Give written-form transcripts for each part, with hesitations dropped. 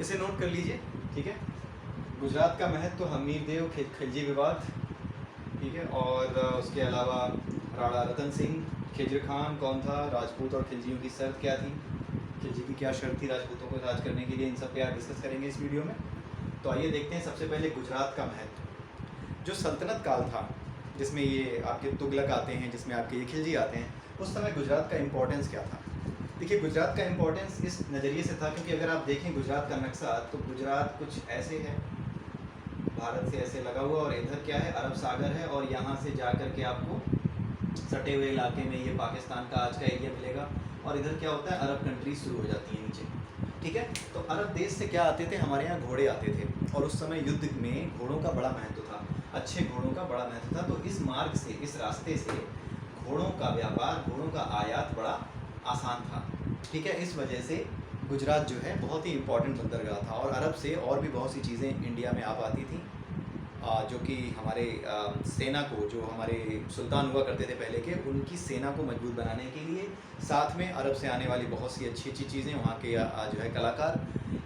इसे नोट कर लीजिए, ठीक है। गुजरात का महत्व हमीर देव खिलजी विवाद, ठीक है। और उसके अलावा राणा रतन सिंह, खिजर खान कौन था, राजपूत और खिलजियों की शर्त क्या थी, खिलजी की क्या शर्त थी राजपूतों को राज करने के लिए, इन सब पे आप डिस्कस करेंगे इस वीडियो में। तो आइए देखते हैं सबसे पहले गुजरात का महत्व। जो सल्तनत काल था जिसमें ये आपके तुगलक आते हैं, जिसमें आपके ये खिलजी आते हैं, उस समय गुजरात का इम्पोर्टेंस क्या था। देखिए गुजरात का इम्पोर्टेंस इस नज़रिए से था क्योंकि अगर आप देखें गुजरात का नक्शा तो गुजरात कुछ ऐसे है, भारत से ऐसे लगा हुआ, और इधर क्या है, अरब सागर है, और यहाँ से जा कर के आपको सटे हुए इलाके में ये पाकिस्तान का आज का एरिया मिलेगा, और इधर क्या होता है, अरब कंट्रीज शुरू हो जाती हैं नीचे, ठीक है। तो अरब देश से क्या आते थे, हमारे यहाँ घोड़े आते थे, और उस समय युद्ध में घोड़ों का बड़ा महत्व था, अच्छे घोड़ों का बड़ा महत्व था। तो इस मार्ग से, इस रास्ते से घोड़ों का व्यापार, घोड़ों का आयात बड़ा आसान था, ठीक है। इस वजह से गुजरात जो है बहुत ही इम्पोर्टेंट बंदरगाह था, और अरब से और भी बहुत सी चीज़ें इंडिया में आ पाती थी, जो कि हमारे सेना को, जो हमारे सुल्तान हुआ करते थे पहले के, उनकी सेना को मजबूत बनाने के लिए, साथ में अरब से आने वाली बहुत सी अच्छी अच्छी चीज़ें, वहाँ के जो है कलाकार,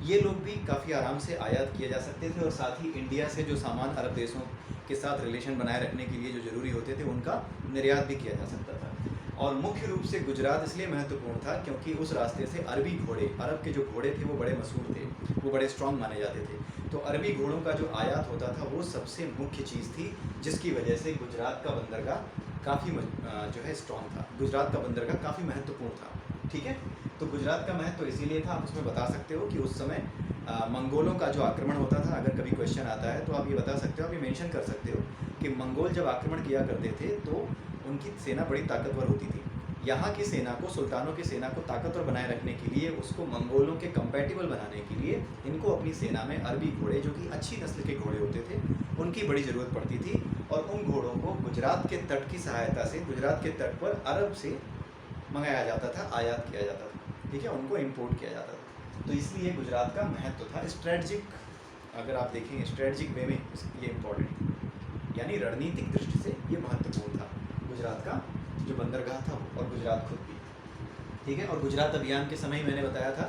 ये लोग भी काफ़ी आराम से आयात किए जा सकते थे, और साथ ही इंडिया से जो सामान अरब देशों के साथ रिलेशन बनाए रखने के लिए जो ज़रूरी होते थे उनका निर्यात भी किया जा सकता था। और मुख्य रूप से गुजरात इसलिए महत्वपूर्ण था क्योंकि उस रास्ते से अरबी घोड़े, अरब के जो घोड़े थे वो बड़े मशहूर थे, वो बड़े स्ट्रॉन्ग माने जाते थे। तो अरबी घोड़ों का जो आयात होता था वो सबसे मुख्य चीज़ थी, जिसकी वजह से गुजरात का बंदरगाह काफ़ी जो है स्ट्रॉन्ग था, गुजरात का बंदरगाह काफ़ी महत्वपूर्ण था, ठीक है। तो गुजरात का महत्व इसीलिए था, आप उसमें बता सकते हो कि उस समय मंगोलों का जो आक्रमण होता था, अगर कभी क्वेश्चन आता है तो आप ये बता सकते हो, आप ये मेंशन कर सकते हो कि मंगोल जब आक्रमण किया करते थे तो उनकी सेना बड़ी ताकतवर होती थी। यहाँ की सेना को, सुल्तानों की सेना को ताकतवर बनाए रखने के लिए, उसको मंगोलों के कंपैटिबल बनाने के लिए, इनको अपनी सेना में अरबी घोड़े, जो कि अच्छी नस्ल के घोड़े होते थे, उनकी बड़ी ज़रूरत पड़ती थी। और उन घोड़ों को गुजरात के तट की सहायता से, गुजरात के तट पर अरब से मंगाया जाता था, आयात किया जाता था, ठीक है, उनको इम्पोर्ट किया जाता था। तो इसलिए गुजरात का महत्व था स्ट्रेटजिक, अगर आप देखेंगे स्ट्रेटजिक वे में ये इम्पोर्टेंट, यानी रणनीतिक दृष्टि से ये महत्वपूर्ण था गुजरात का जो बंदरगाह था वो, और गुजरात खुद भी, ठीक है। और गुजरात अभियान के समय ही मैंने बताया था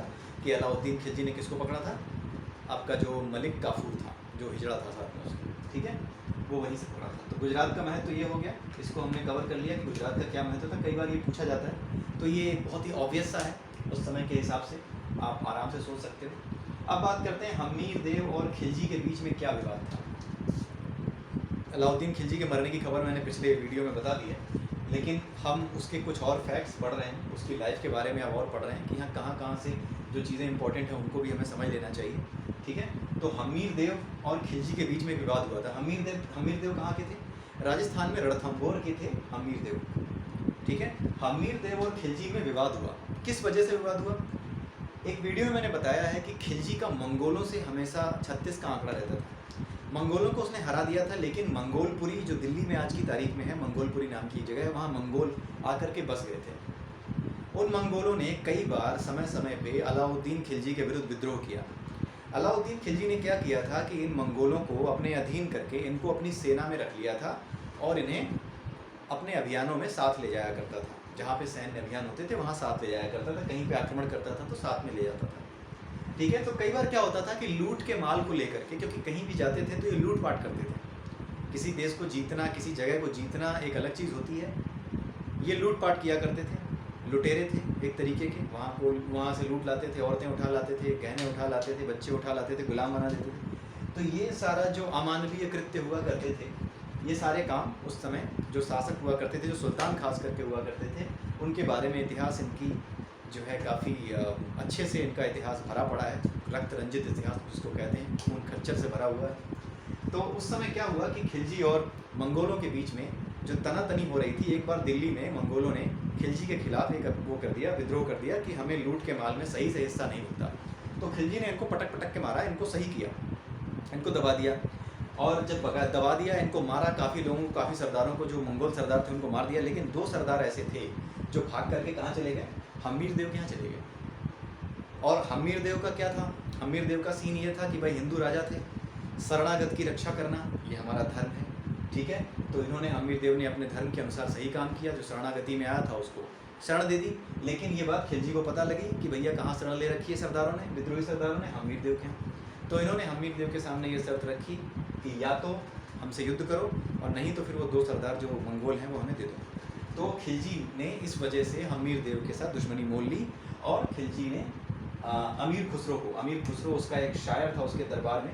कि अलाउद्दीन खिलजी ने किसको पकड़ा था, आपका जो मलिक काफूर था, जो हिजड़ा था साथ में उसके, ठीक है, वो वहीं से पकड़ा था। तो गुजरात का महत्व ये हो गया, इसको हमने कवर कर लिया कि गुजरात का क्या महत्व था। कई बार ये पूछा जाता है, तो ये बहुत ही ऑब्वियस सा है उस समय के हिसाब से, आप आराम से सोच सकते हो। अब बात करते हैं हमीर देव और खिलजी के बीच में क्या विवाद था। अलाउद्दीन खिलजी के मरने की खबर मैंने पिछले वीडियो में बता दी है, लेकिन हम उसके कुछ और फैक्ट्स पढ़ रहे हैं, उसकी लाइफ के बारे में अब और पढ़ रहे हैं कि यहाँ कहाँ कहाँ से जो चीज़ें इंपॉर्टेंट हैं उनको भी हमें समझ लेना चाहिए, ठीक है। तो हमीर देव और खिलजी के बीच में विवाद हुआ था। हमीर देव कहाँ के थे, राजस्थान में रणथंभौर के थे हमीर देव, ठीक है। हमीर देव और खिलजी में विवाद हुआ, किस वजह से विवाद हुआ। एक वीडियो में मैंने बताया है कि खिलजी का मंगोलों से हमेशा 36 का आंकड़ा रहता था, मंगोलों को उसने हरा दिया था, लेकिन मंगोलपुरी जो दिल्ली में आज की तारीख में है, मंगोलपुरी नाम की जगह है, वहाँ मंगोल आकर के बस गए थे। उन मंगोलों ने कई बार समय समय पे अलाउद्दीन खिलजी के विरुद्ध विद्रोह किया। अलाउद्दीन खिलजी ने क्या किया था कि इन मंगोलों को अपने अधीन करके इनको अपनी सेना में रख लिया था, और इन्हें अपने अभियानों में साथ ले जाया करता था, जहाँ पे सैन्य अभियान होते थे वहाँ साथ ले जाया करता था, कहीं पे आक्रमण करता था तो साथ में ले जाता था, ठीक है। तो कई बार क्या होता था कि लूट के माल को लेकर के, क्योंकि कहीं भी जाते थे तो ये लूट पाट करते थे, किसी देश को जीतना, किसी जगह को जीतना एक अलग चीज़ होती है, ये लूट पाट किया करते थे, लुटेरे थे एक तरीके के, वहाँ से लूट लाते थे, औरतें उठा लाते थे, गहने उठा लाते थे, बच्चे उठा लाते थे, गुलाम बना देते थे। तो ये सारा जो अमानवीय कृत्य हुआ करते थे, ये सारे काम उस समय जो शासक हुआ करते थे, जो सुल्तान खास करके हुआ करते थे, उनके बारे में इतिहास इनकी जो है काफ़ी अच्छे से इनका इतिहास भरा पड़ा है, रक्त रंजित इतिहास जिसको कहते हैं, खून खच्चर से भरा हुआ है। तो उस समय क्या हुआ कि खिलजी और मंगोलों के बीच में जो तनातनी हो रही थी, एक बार दिल्ली में मंगोलों ने खिलजी के खिलाफ एक वो कर दिया, विद्रोह कर दिया कि हमें लूट के माल में सही से हिस्सा नहीं मिलता। तो खिलजी ने इनको पटक पटक के मारा, इनको सही किया, इनको दबा दिया, और जब दबा दिया, इनको मारा, काफ़ी लोगों को, काफ़ी सरदारों को, जो मंगोल सरदार थे उनको मार दिया। लेकिन 2 सरदार ऐसे थे जो भाग करके कहाँ चले गए, हमीर देव के यहाँ चले गए। और हमीर देव का क्या था, हमीर देव का सीन ये था कि भाई हिंदू राजा थे, शरणागत की रक्षा करना ये हमारा धर्म है, ठीक है। तो इन्होंने, हमीर देव ने अपने धर्म के अनुसार सही काम किया, जो शरणागति में आया था उसको शरण दे दी। लेकिन ये बात खिलजी को पता लगी कि भैया कहाँ शरण ले रखी है सरदारों ने, विद्रोही सरदारों ने, हमीर देव के यहाँ। तो इन्होंने हमीर देव के सामने ये शर्त रखी कि या तो हमसे युद्ध करो और नहीं तो फिर वो 2 सरदार जो मंगोल हैं वो हमें दे दो। तो खिलजी ने इस वजह से हमीर देव के साथ दुश्मनी मोल ली और खिलजी ने अमीर खुसरो को, अमीर खुसरो उसका एक शायर था उसके दरबार में,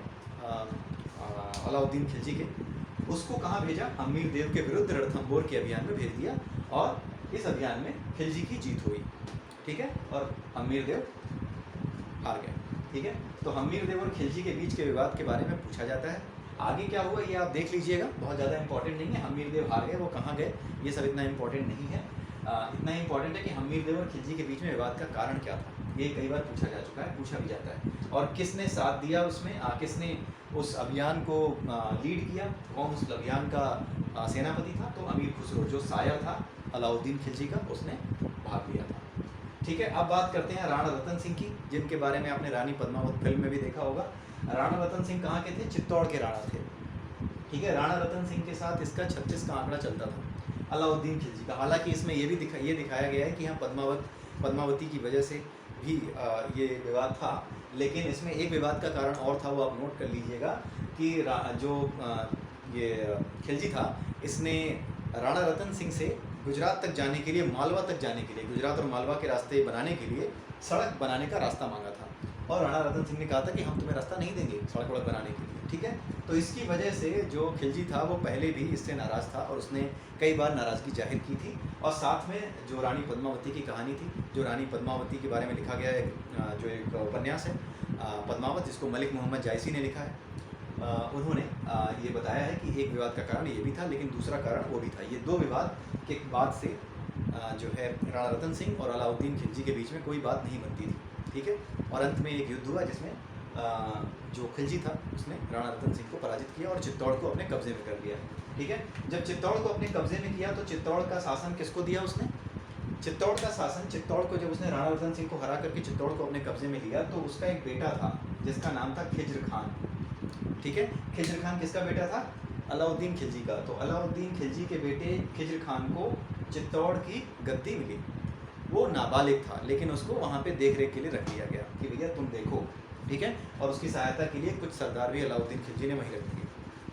अलाउद्दीन खिलजी के, उसको कहाँ भेजा, अमीर देव के विरुद्ध रणथंबोर के अभियान में भेज दिया और इस अभियान में खिलजी की जीत हुई। ठीक है, और अमीर देव हार गए। ठीक है, तो हमीर देव और खिलजी के बीच के विवाद के बारे में पूछा जाता है। आगे क्या हुआ ये आप देख लीजिएगा, बहुत ज़्यादा इंपॉर्टेंट नहीं है। हमीर देव हार गए, वो कहाँ गए ये सब इतना इंपॉर्टेंट नहीं है। इतना इंपॉर्टेंट है कि हमीर देव और खिलजी के बीच में विवाद का कारण क्या था, ये कई बार पूछा जा चुका है, पूछा भी जाता है। और किसने साथ दिया उसमें, किसने उस अभियान को लीड किया, कौन उस अभियान का सेनापति था, तो अमीर खुसरो जो शायर था अलाउद्दीन खिलजी का, उसने भाग लिया था। ठीक है, अब बात करते हैं राणा रतन सिंह की, जिनके बारे में आपने रानी पद्मावत फिल्म में भी देखा होगा। राणा रतन सिंह कहाँ के थे, चित्तौड़ के राणा थे। ठीक है, राणा रतन सिंह के साथ इसका 36 का आंकड़ा चलता था अलाउद्दीन खिलजी का। हालांकि इसमें ये भी दिखाया गया है कि हाँ पद्मावती की वजह से भी ये विवाद था, लेकिन इसमें एक विवाद का कारण और था, वो आप नोट कर लीजिएगा कि जो ये खिलजी था, इसने राणा रतन सिंह से गुजरात तक जाने के लिए, मालवा तक जाने के लिए, गुजरात और मालवा के रास्ते बनाने के लिए सड़क बनाने का रास्ता मांगा था। और राणा रतन सिंह ने कहा था कि हम तुम्हें रास्ता नहीं देंगे सड़क वड़क बनाने के लिए। ठीक है, तो इसकी वजह से जो खिलजी था वो पहले भी इससे नाराज़ था और उसने कई बार नाराज़गी जाहिर की थी। और साथ में जो रानी पद्मावती की कहानी थी, जो रानी पद्मावती के बारे में लिखा गया है, जो एक उपन्यास है पद्मावत, जिसको मलिक मोहम्मद जायसी ने लिखा है, उन्होंने ये बताया है कि एक विवाद का कारण ये भी था, लेकिन दूसरा कारण वो भी था। ये 2 विवाद के बाद से जो है राणा रतन सिंह और अलाउद्दीन खिलजी के बीच में कोई बात नहीं बनती थी। ठीक है, और अंत में एक युद्ध हुआ जिसमें जो खिलजी था उसने राणा रतन सिंह को पराजित किया और चित्तौड़ को अपने कब्जे में कर लिया। ठीक है, जब चित्तौड़ को अपने कब्जे में किया तो चित्तौड़ का शासन किसको दिया उसने, चित्तौड़ का शासन, चित्तौड़ को जब उसने राणा रतन सिंह को हरा करके चित्तौड़ को अपने कब्जे में लिया तो उसका एक बेटा था जिसका नाम था खिज्र खान। ठीक है, खिज्र खान किसका बेटा था, अलाउद्दीन खिलजी का। तो अलाउद्दीन खिलजी के बेटे खिज्र खान को चित्तौड़ की गद्दी मिली। वो नाबालिग था लेकिन उसको वहाँ पे देख रेख के लिए रख दिया गया कि भैया तुम देखो। ठीक है, और उसकी सहायता के लिए कुछ सरदार भी अलाउद्दीन खिलजी ने वहीं रख दिए।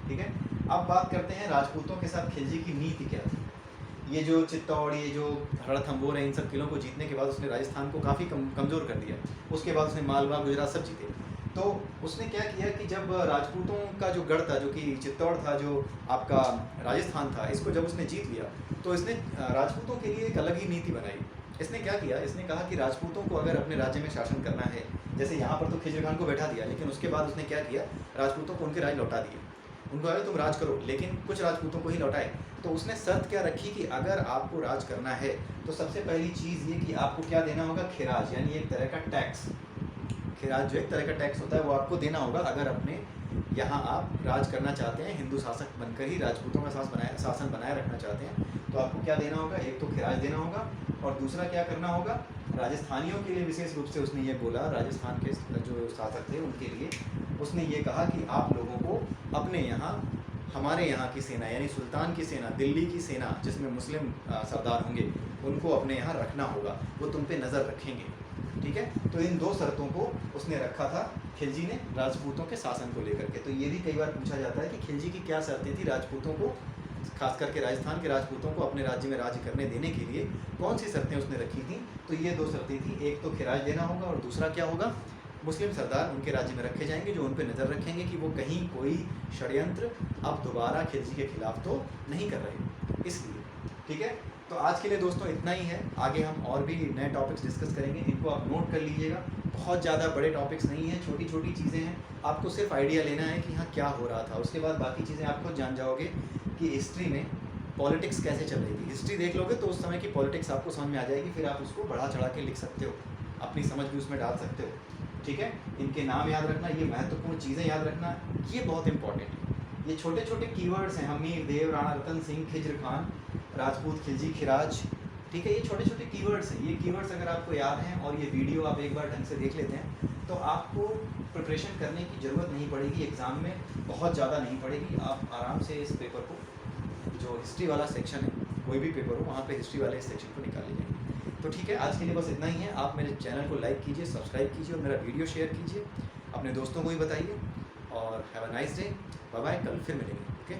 ठीक है, अब बात करते हैं राजपूतों के साथ खिलजी की नीति क्या थी। ये जो चित्तौड़, ये जो रणथंबोर है, इन सब किलों को जीतने के बाद उसने राजस्थान को काफ़ी कमज़ोर कर दिया। उसके बाद उसने मालवा, गुजरात सब जीते। तो उसने क्या किया कि जब राजपूतों का जो गढ़ था, जो कि चित्तौड़ था, जो आपका राजस्थान था, इसको जब उसने जीत लिया तो इसने राजपूतों के लिए एक अलग ही नीति बनाई। इसने क्या किया, इसने कहा कि राजपूतों को अगर अपने राज्य में शासन करना है, जैसे यहाँ पर तो खिज्र खान को बैठा दिया, लेकिन उसके बाद उसने क्या किया, राजपूतों को उनके राज लौटा दिए। उनको कहा तुम राज करो, लेकिन कुछ राजपूतों को ही लौटाए। तो उसने शर्त क्या रखी कि अगर आपको राज करना है तो सबसे पहली चीज़ ये कि आपको क्या देना होगा, खिराज, यानी एक तरह का टैक्स। खिराज जो एक तरह का टैक्स होता है वो आपको देना होगा अगर अपने यहाँ आप राज करना चाहते हैं, हिंदू शासक बनकर ही राजपूतों का शासन बनाए रखना चाहते हैं, तो आपको क्या देना होगा, एक तो खिराज देना होगा और दूसरा क्या करना होगा, राजस्थानियों के लिए विशेष रूप से उसने ये बोला, राजस्थान के जो शासक थे उनके लिए उसने ये कहा कि आप लोगों को अपने यहाँ, हमारे यहाँ की सेना यानी सुल्तान की सेना, दिल्ली की सेना जिसमें मुस्लिम सरदार होंगे, उनको अपने यहाँ रखना होगा, वो तुम पे नज़र रखेंगे। ठीक है, तो इन 2 शर्तों को उसने रखा था खिलजी ने राजपूतों के शासन को लेकर के। तो ये भी कई बार पूछा जाता है कि खिलजी की क्या शर्तें थी राजपूतों को, खास करके राजस्थान के राजपूतों को अपने राज्य में राज्य करने देने के लिए कौन सी शर्तें उसने रखी थी। तो ये 2 शर्तें थी, एक तो खिराज देना होगा और दूसरा क्या होगा, मुस्लिम सरदार उनके राज्य में रखे जाएंगे जो उन पर नज़र रखेंगे कि वो कहीं कोई षड्यंत्र अब दोबारा खिलजी के खिलाफ तो नहीं कर रहे, इसलिए। ठीक है, तो आज के लिए दोस्तों इतना ही है। आगे हम और भी नए टॉपिक्स डिस्कस करेंगे, इनको आप नोट कर लीजिएगा। बहुत ज़्यादा बड़े टॉपिक्स नहीं हैं, छोटी छोटी चीज़ें हैं, आपको सिर्फ आइडिया लेना है कि हाँ क्या हो रहा था। उसके बाद बाकी चीज़ें आप खुद जान जाओगे कि हिस्ट्री में पॉलिटिक्स कैसे चल रही थी। हिस्ट्री देख लोगे तो उस समय की पॉलिटिक्स आपको समझ में आ जाएगी, फिर आप उसको बढ़ा चढ़ा के लिख सकते हो, अपनी समझ भी उसमें डाल सकते हो। ठीक है, इनके नाम याद रखना, ये महत्वपूर्ण चीज़ें याद रखना, ये बहुत इंपॉर्टेंट है। ये छोटे छोटे कीवर्ड्स हैं, हमीर देव, राणा रतन सिंह, खिज्र खान, राजपूत खिलजी, खिराज। ठीक है, ये छोटे छोटे कीवर्ड्स हैं। ये कीवर्ड्स अगर आपको याद हैं और ये वीडियो आप एक बार ढंग से देख लेते हैं तो आपको प्रिपरेशन करने की ज़रूरत नहीं पड़ेगी, एग्ज़ाम में बहुत ज़्यादा नहीं पड़ेगी। आप आराम से इस पेपर को, जो हिस्ट्री वाला सेक्शन है, कोई भी पेपर हो वहाँ पे हिस्ट्री वाले इस सेक्शन को निकाल लीजिए। तो ठीक है, आज के लिए बस इतना ही है। आप मेरे चैनल को लाइक कीजिए, सब्सक्राइब कीजिए और मेरा वीडियो शेयर कीजिए, अपने दोस्तों को भी बताइए। और have a nice day, bye bye, कल फिर मिलेंगे। ओके।